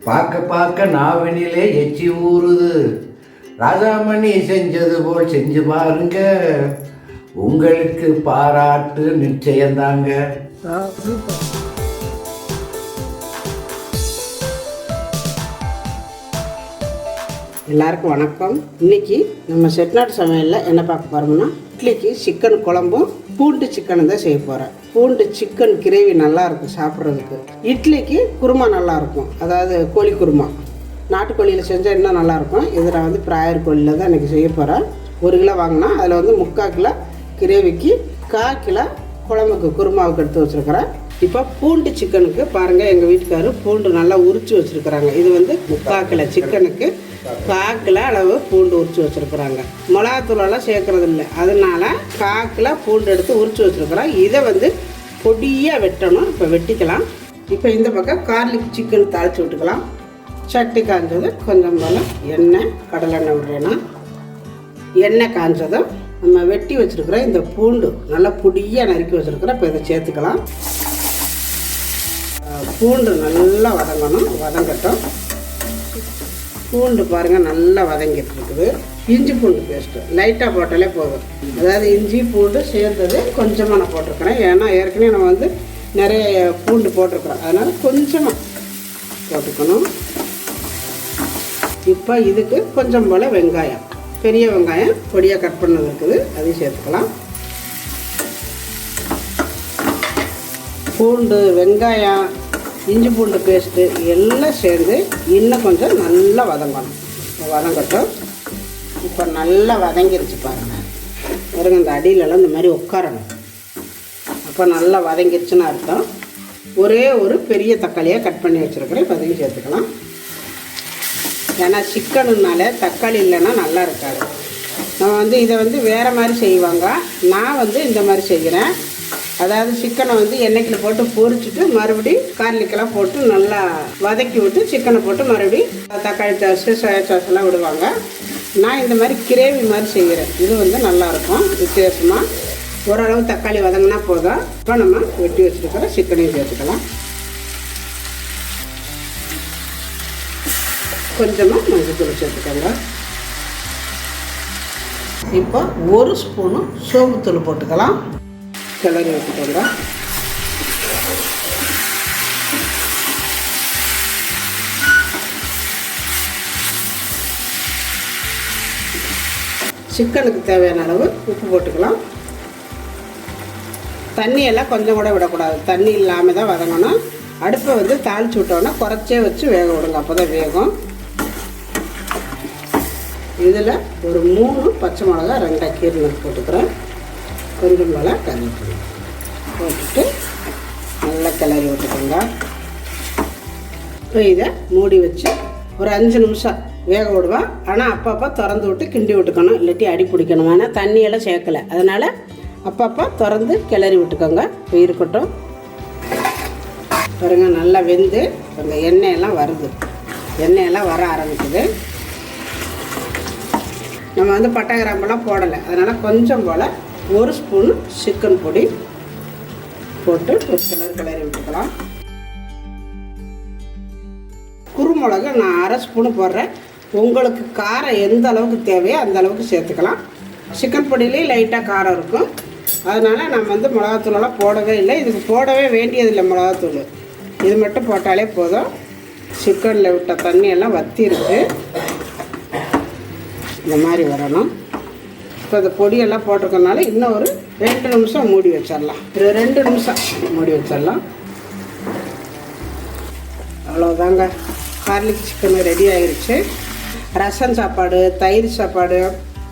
பார்க்க பார்க்க நாவனிலே எச்சி ஊறுது. ராஜாமணி செஞ்சது போல் செஞ்சு பாருங்க, உங்களுக்கு பாராட்டு நிச்சயம்தாங்க. எல்லாருக்கும் வணக்கம். இன்றைக்கி நம்ம செட்டிநாடு சமையலில் என்ன பார்க்க போகிறோம்னா, இட்லிக்கு சிக்கன் குழம்பும் பூண்டு சிக்கனும் தான் செய்ய போகிறேன். பூண்டு சிக்கன் கிரேவி நல்லாயிருக்கும் சாப்பிட்றதுக்கு. இட்லிக்கு குருமா நல்லாயிருக்கும், அதாவது கோழி குருமா. நாட்டுக்கோழியில் செஞ்சால் இன்னும் நல்லாயிருக்கும். இதில் வந்து பிராயர் கோழியில் தான் இன்றைக்கி செய்ய போகிறேன். 1 கிலோ வாங்கினா அதில் வந்து 3/4 கிலோ கிரேவிக்கு, 1/4 கிலோ குழம்புக்கு குருமாவுக்கு எடுத்து வச்சுருக்கிறேன். இப்போ பூண்டு சிக்கனுக்கு பாருங்கள், எங்கள் வீட்டுக்காரர் பூண்டு நல்லா உரித்து வச்சுருக்குறாங்க. இது வந்து 3/4 கிலோ சிக்கனுக்கு 1/4 கிலோ அளவு பூண்டு உரித்து வச்சுருக்குறாங்க. மிளகாத்தூளெல்லாம் சேர்க்குறது இல்லை, அதனால் 1/4 கிலோ பூண்டு எடுத்து உரித்து வச்சுருக்குறோம். இதை வந்து பொடியாக வெட்டணும். இப்போ வெட்டிக்கலாம். இப்போ இந்த பக்கம் கார்லிக் சிக்கன் தாளித்து விட்டுக்கலாம். சட்டி காய்ஞ்சது கொஞ்சம் போல் எண்ணெய், கடலெண்ணெய் விடுறேன்னா. எண்ணெய் காய்ஞ்சதும் நம்ம வெட்டி வச்சுருக்குற இந்த பூண்டு நல்லா பொடியாக நறுக்கி வச்சுருக்குறோம். இப்போ இதை சேர்த்துக்கலாம். பூண்டு நல்லா வதங்கணும், வதங்கட்டும். பூண்டு பாருங்கள் நல்லா வதங்கிட்டு இருக்குது. இஞ்சி பூண்டு பேஸ்ட்டு லைட்டாக போட்டாலே போதும். அதாவது இஞ்சி பூண்டு சேர்ந்தது கொஞ்சமாக நான் போட்டிருக்கிறேன். ஏன்னா ஏற்கனவே நம்ம வந்து நிறைய பூண்டு போட்டிருக்கிறோம், அதனால் கொஞ்சமாக போட்டுக்கணும். இப்போ இதுக்கு கொஞ்சம் போல் வெங்காயம், பெரிய வெங்காயம் பொடியாக கட் பண்ணது இருக்குது, அதையும் சேர்த்துக்கலாம். பூண்டு, வெங்காயம், இஞ்சி பூண்டு பேஸ்ட்டு எல்லாம் சேர்ந்து இன்னும் கொஞ்சம் நல்லா வதங்கணும். வதங்கட்டும். இப்போ நல்லா வதங்கிருச்சு பாருங்கள். பாருங்க, இந்த அடியிலலாம் இந்த மாதிரி உட்காரணும். அப்போ நல்லா வதங்கிருச்சுன்னு அர்த்தம். ஒரே ஒரு பெரிய தக்காளியாக கட் பண்ணி வச்சுருக்கிறேன். இப்போ அதையும் சேர்த்துக்கலாம். ஏன்னா சிக்கனுனால தக்காளி இல்லைன்னா நல்லா இருக்காது. நம்ம வந்து இதை வந்து வேறு மாதிரி செய்வாங்க, நான் வந்து இந்த மாதிரி செய்கிறேன். அதாவது சிக்கனை வந்து எண்ணெய்க்கில் போட்டு பொரிச்சிட்டு மறுபடியும் கார்லிக்கெல்லாம் போட்டு நல்லா வதக்கி விட்டு சிக்கனை போட்டு மறுபடியும் தக்காளி சாஸு, சோயா சாஸ்லாம் விடுவாங்க. நான் இந்த மாதிரி கிரேவி மாதிரி செய்கிறேன். இது வந்து நல்லாயிருக்கும் வித்தியாசமாக. ஓரளவு தக்காளி வதங்கினா போதும். இப்போ நம்ம வெட்டி வச்சுருக்கிற சிக்கனையும் சேர்த்துக்கலாம். கொஞ்சமாக மஞ்சள் சேர்த்துக்கோங்க. இப்போ 1 ஸ்பூனு சோம்புத்தூள் போட்டுக்கலாம். கிளறி வச்சுக்கோங்க. சிக்கனுக்கு தேவையான அளவு உப்பு போட்டுக்கலாம். தண்ணியெல்லாம் கொஞ்சம் கூட விடக்கூடாது, தண்ணி இல்லாமல் தான் வதங்கணும். அடுப்பை வந்து தாளித்து விட்டோன்னா குறைச்சே வச்சு வேக விடுங்க, அப்போ தான் வேகும். இதில் ஒரு 3 பச்சை மிளகா 2 கீரை போட்டுக்கிறேன். கொஞ்சம் போல் கருவேப்பிலை போட்டுட்டு நல்லா கிளறி விட்டுக்கோங்க. இப்போ இதை மூடி வச்சு ஒரு 5 நிமிஷம் வேக விடுவேன். ஆனால் அப்பப்போ திறந்து விட்டு கிண்டி விட்டுக்கணும், இல்லாட்டி அடி பிடிக்கணும். ஆனால் தண்ணியெல்லாம் சேர்க்கலை, அதனால் அப்பப்போ திறந்து கிளறி விட்டுக்கோங்க. இப்போ இருக்கட்டும். பாருங்க, நல்லா வெந்து அந்த எண்ணெயெல்லாம் வருது, எண்ணெயெல்லாம் வர ஆரம்பிக்குது. நம்ம வந்து பட்டை கிராம்பெல்லாம் போடலை, அதனால் கொஞ்சம் போல் 1 ஸ்பூனு சிக்கன் பொடி போட்டு ஒரு கிளறி விட்டுக்கலாம். குருமிளகு நான் 1/2 ஸ்பூனு போடுறேன். உங்களுக்கு காரம் எந்த அளவுக்கு தேவையோ அந்த அளவுக்கு சேர்த்துக்கலாம். சிக்கன் பொடியிலே லைட்டாக காரம் இருக்கும், அதனால் நம்ம வந்து மிளகாத்தூளெல்லாம் போடவே இல்லை. இதுக்கு போடவே வேண்டியதில்லை மிளகாத்தூள், இது மட்டும் போட்டாலே போதும். சிக்கனில் விட்ட தண்ணியெல்லாம் வற்றி இருக்குது, இந்த மாதிரி வரணும். இப்போ இந்த பொடியெல்லாம் போட்டிருக்கனால இன்னும் ஒரு 2 நிமிஷம் மூடி வச்சிடலாம். ஒரு 2 நிமிஷம் மூடி வச்சிடலாம். அவ்வளோதாங்க, கார்லிக் சிக்கன் ரெடி ஆகிருச்சு. ரசம் சாப்பாடு, தயிர் சாப்பாடு,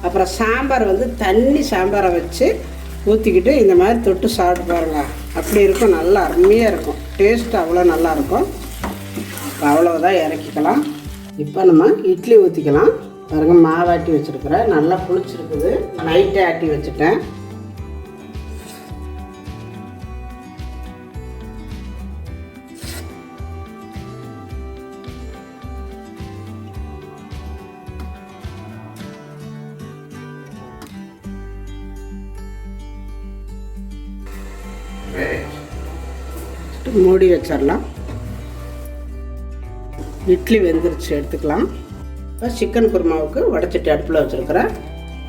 அப்புறம் சாம்பார் வந்து தண்ணி சாம்பாரை வச்சு ஊற்றிக்கிட்டு இந்த மாதிரி தொட்டு சாப்பிட்டு பாருங்கள், அப்படி இருக்கும். நல்லா அருமையாக இருக்கும், டேஸ்ட்டு அவ்வளோ நல்லாயிருக்கும். அவ்வளோதான், இறக்கிக்கலாம். இப்போ நம்ம இட்லி ஊற்றிக்கலாம். பாருங்கள், மாவாட்டி வச்சுருக்குறேன், நல்லா புளிச்சிருக்குது. நைட்டே ஆட்டி வச்சுட்டேன். மூடி வச்சிடலாம். இட்லி வெந்துருச்சு, எடுத்துக்கலாம். இப்போ சிக்கன் குருமாவுக்கு வடைச்சட்டி அடுப்பில் வச்சுருக்கிறேன்.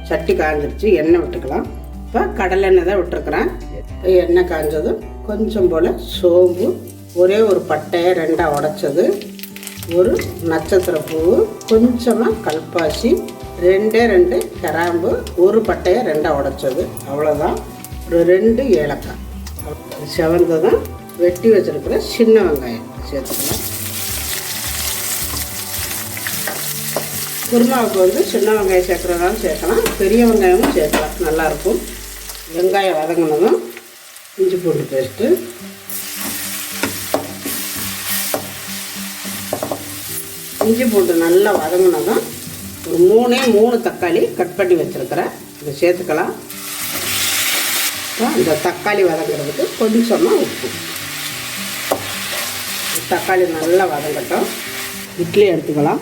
சட்டி காய்ஞ்சிருச்சு, எண்ணெய் விட்டுக்கலாம். இப்போ கடலெண்ணெய் தான் விட்டுருக்குறேன். எண்ணெய் காய்ஞ்சதும் கொஞ்சம் போல் சோம்பு, ஒரே ஒரு பட்டையை 2ஆக உடைச்சது, ஒரு நட்சத்திர பூ, கொஞ்சமாக கல்பாசி, 2 கிராம்பு, ஒரு பட்டையை 2ஆக உடைச்சது, அவ்வளோதான். ஒரு 2 ஏலக்காய். செவந்ததும் வெட்டி வச்சுருக்கிற சின்ன வெங்காயம் சேர்த்துக்கலாம். குருமாவுக்கு வந்து சின்ன வெங்காயம் சேர்க்குறதாலும் சேர்க்கலாம், பெரிய வெங்காயமும் சேர்க்கலாம், நல்லாயிருக்கும். வெங்காயம் வதங்கினதும் இஞ்சி பூண்டு பேஸ்ட்டு, இஞ்சி பூண்டு நல்லா வதங்கினதும் ஒரு 3 தக்காளி கட் பண்ணி வச்சுருக்கிறேன், இதை சேர்த்துக்கலாம். இந்த தக்காளி வதங்கிறதுக்கு கொஞ்சமாக உப்பு. தக்காளி நல்லா வதங்கட்டும். இட்லி எடுத்துக்கலாம்.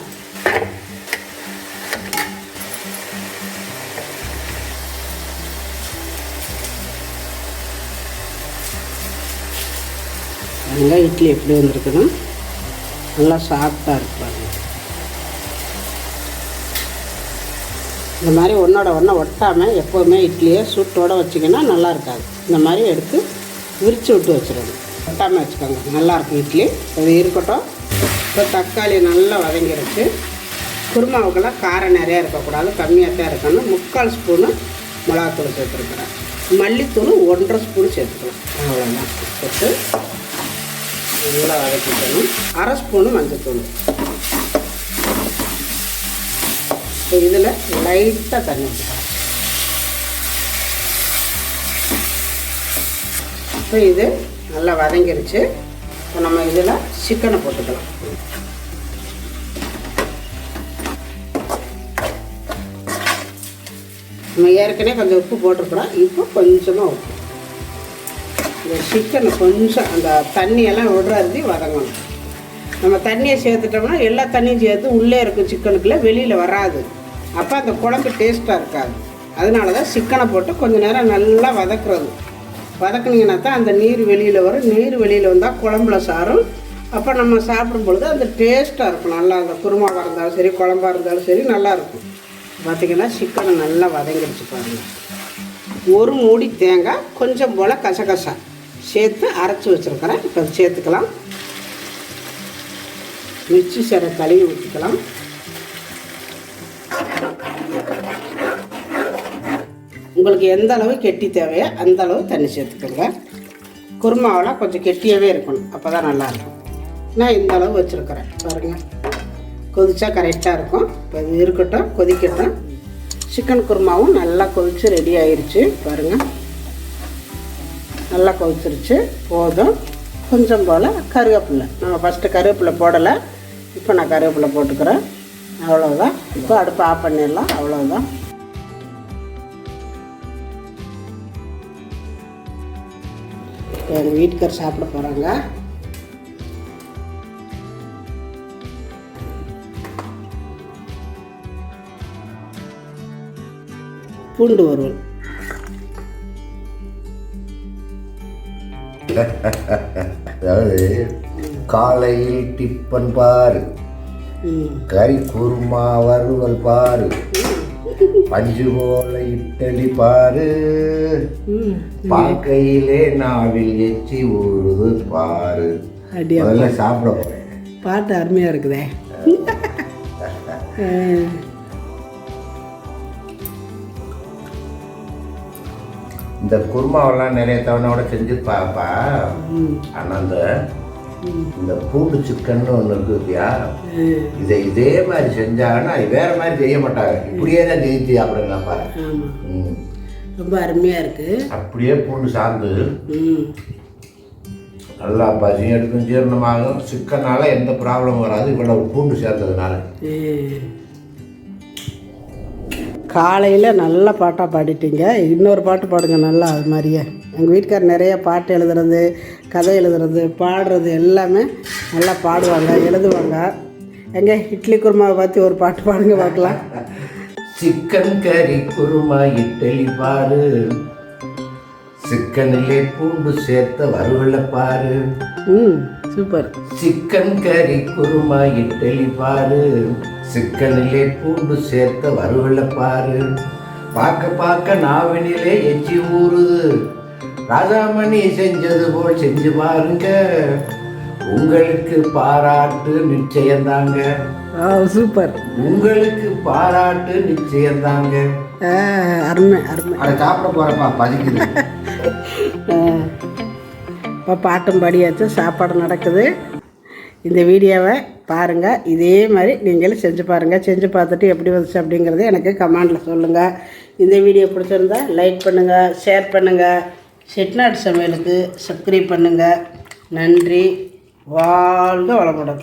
நல்லா இட்லி எப்படி வந்திருக்குன்னா நல்லா சாஃப்டாக இருப்பாங்க. இந்த மாதிரி ஒன்றோட ஒன்றா ஒட்டாமல் எப்போவுமே இட்லியை சூட்டோடு வச்சிங்கன்னா நல்லா இருக்காது. இந்த மாதிரி எடுத்து விரித்து விட்டு வச்சிடணும், ஒட்டாமல் வச்சுக்கோங்க, நல்லாயிருக்கும் இட்லி. அது இருக்கட்டும். இப்போ தக்காளி நல்லா வதங்கிருச்சு. குருமாவுக்கெல்லாம் காரம் நிறையா இருக்கக்கூடாது, கம்மியாக தான் இருக்கணும். 3/4 ஸ்பூனு மிளகாத்தூள் சேர்த்துருக்குறேன். மல்லித்தூள் 1.5 ஸ்பூன் சேர்த்துக்கலாம், அவ்வளோதான். போட்டு நல்லா வதக்கிக்கணும். 1/2 ஸ்பூனு மஞ்சத்தூள். இப்போ இதில் லைட்டாக தண்ணி ஊற்றிக்கலாம். இப்போ இது நல்லா வதங்கிருச்சு. இப்போ நம்ம இதில் சிக்கனை போட்டுக்கலாம். நம்ம ஏற்கனவே கொஞ்சம் உப்பு போட்டிருக்கிறோம், இப்போ கொஞ்சமாக உப்பு. இந்த சிக்கனை கொஞ்சம் அந்த தண்ணியெல்லாம் விடுறது வதங்கணும். நம்ம தண்ணியை சேர்த்துட்டோம்னா எல்லா தண்ணியும் சேர்த்து உள்ளே இருக்கும் சிக்கனுக்குள்ளே, வெளியில் வராது. அப்போ அந்த குழம்பு டேஸ்ட்டாக இருக்காது. அதனால தான் சிக்கனை போட்டு கொஞ்சம் நேரம் நல்லா வதக்குறது. வதக்குனீங்கன்னா தான் அந்த நீர் வெளியில் வரும். நீர் வெளியில் வந்தால் குழம்புல சாரும். அப்போ நம்ம சாப்பிடும் பொழுது அந்த டேஸ்ட்டாக இருக்கும். நல்லா அந்த குருமாவாக இருந்தாலும் சரி, குழம்பாக இருந்தாலும் சரி, நல்லாயிருக்கும். பார்த்திங்கன்னா சிக்கனை நல்லா வதங்கிடுச்சு பாருங்கள். ஒரு மூடி தேங்காய், கொஞ்சம் போல் கசகசா சேர்த்து அரைச்சி வச்சுருக்கிறேன். இப்போ அது சேர்த்துக்கலாம். மிக்ஸி சேரை கழுவி ஊற்றிக்கலாம். உங்களுக்கு எந்த அளவு கெட்டி தேவையோ அந்த அளவு தண்ணி சேர்த்துக்கோங்க. குருமாவெல்லாம் கொஞ்சம் கெட்டியாகவே இருக்கணும், அப்போ தான் நல்லாயிருக்கும். நான் இந்த அளவு வச்சுருக்கிறேன் பாருங்கள். கொதிச்சா கரெக்டாக இருக்கும். இப்போ இது இருக்கட்டும், கொதிக்கட்டும். சிக்கன் குருமாவும் நல்லா கொதித்து ரெடி ஆயிடுச்சு பாருங்கள். நல்லா கொதிச்சிருச்சு, போதும். கொஞ்சம் போல் கருவேப்பிலை, நம்ம ஃபஸ்ட்டு கருவேப்பிலை போடலை, இப்போ நான் கருவேப்பிலை போட்டுக்கிறேன், அவ்வளோதான். இப்போ அடுப்பு ஆஃப் பண்ணிடலாம், அவ்வளோதான். எங்கள் வீட்டுக்கார் சாப்பிட போகிறாங்க. பூண்டு வறுவல். அதாவது காலையில் டிப்பன் பாரு, கறி குருமா வறுவல் பாரு, பஞ்சு போல இட்டலி பாரு, பார்க்கையிலே நாவில் எச்சி ஊறுது பாரு. அதெல்லாம் சாப்பிட போறேன். பாட்டு அருமையாக இருக்குதே. இந்த குருமாவெல்லாம் நிறைய தவணையோட செஞ்சுருப்பாப்பா. ஆனால் இந்த பூண்டு சிக்கன்னு ஒன்று இருக்குதுயா, இதே மாதிரி செஞ்சாங்கன்னா அது வேற மாதிரி செய்ய மாட்டாங்க, இப்படியே தான் ஜெயிச்சு சாப்பிடுங்கப்பா. ரொம்ப அருமையாக இருக்குது. அப்படியே பூண்டு சார்ந்து நல்லா பசியும் எடுக்கும், ஜீரணமாகும். சிக்கனால எந்த ப்ராப்ளமும் வராது, இவ்வளவு பூண்டு சேர்ந்ததுனால. காலையில் நல்ல பாட்டாக பாடிட்டீங்க. இன்னொரு பாட்டு பாடுங்க நல்லா, அது மாதிரியே. எங்கள் வீட்டுக்கார் நிறைய பாட்டு எழுதுறது, கதை எழுதுறது, பாடுறது எல்லாமே நல்லா பாடுவாங்க, எழுதுவாங்க. எங்கே இட்லி குருமாவை பற்றி ஒரு பாட்டு பாடுங்க பார்க்கலாம். சிக்கன் கறி குருமா இட்லி பாரு, சிக்கனிலே பூண்டு சேர்த்த வறுவலை பாரு. சூப்பர். சிக்கன் கறி குருமா இட்டலி பாரு. சிக்கனிலே பூண்டு சேர்த்த வறுவலை பாரு. பார்க்க பார்க்க நாவினிலே எச்சி ஊறுது. ராஜாமணி செஞ்சது போல் செஞ்சு பாருங்க. உங்களுக்கு பாராட்டு நிச்சயம்தாங்க. சூப்பர். உங்களுக்கு பாராட்டு நிச்சயம்தாங்க. அருமை அருமை. அதை சாப்பிட போறப்பா பதிக்குது. இப்போ பாட்டும் படியாச்சு, சாப்பாடு நடக்குது. இந்த வீடியோவை பாருங்கள், இதே மாதிரி நீங்களும் செஞ்சு பாருங்கள். செஞ்சு பார்த்துட்டு எப்படி வந்துச்சு அப்படிங்கிறத எனக்கு கமெண்டில் சொல்லுங்கள். இந்த வீடியோ பிடிச்சிருந்தா லைக் பண்ணுங்கள், ஷேர் பண்ணுங்கள். செட்டிநாடு சமையலுக்கு சப்ஸ்கிரைப் பண்ணுங்கள். நன்றி. வாழ்க வளமுடன்.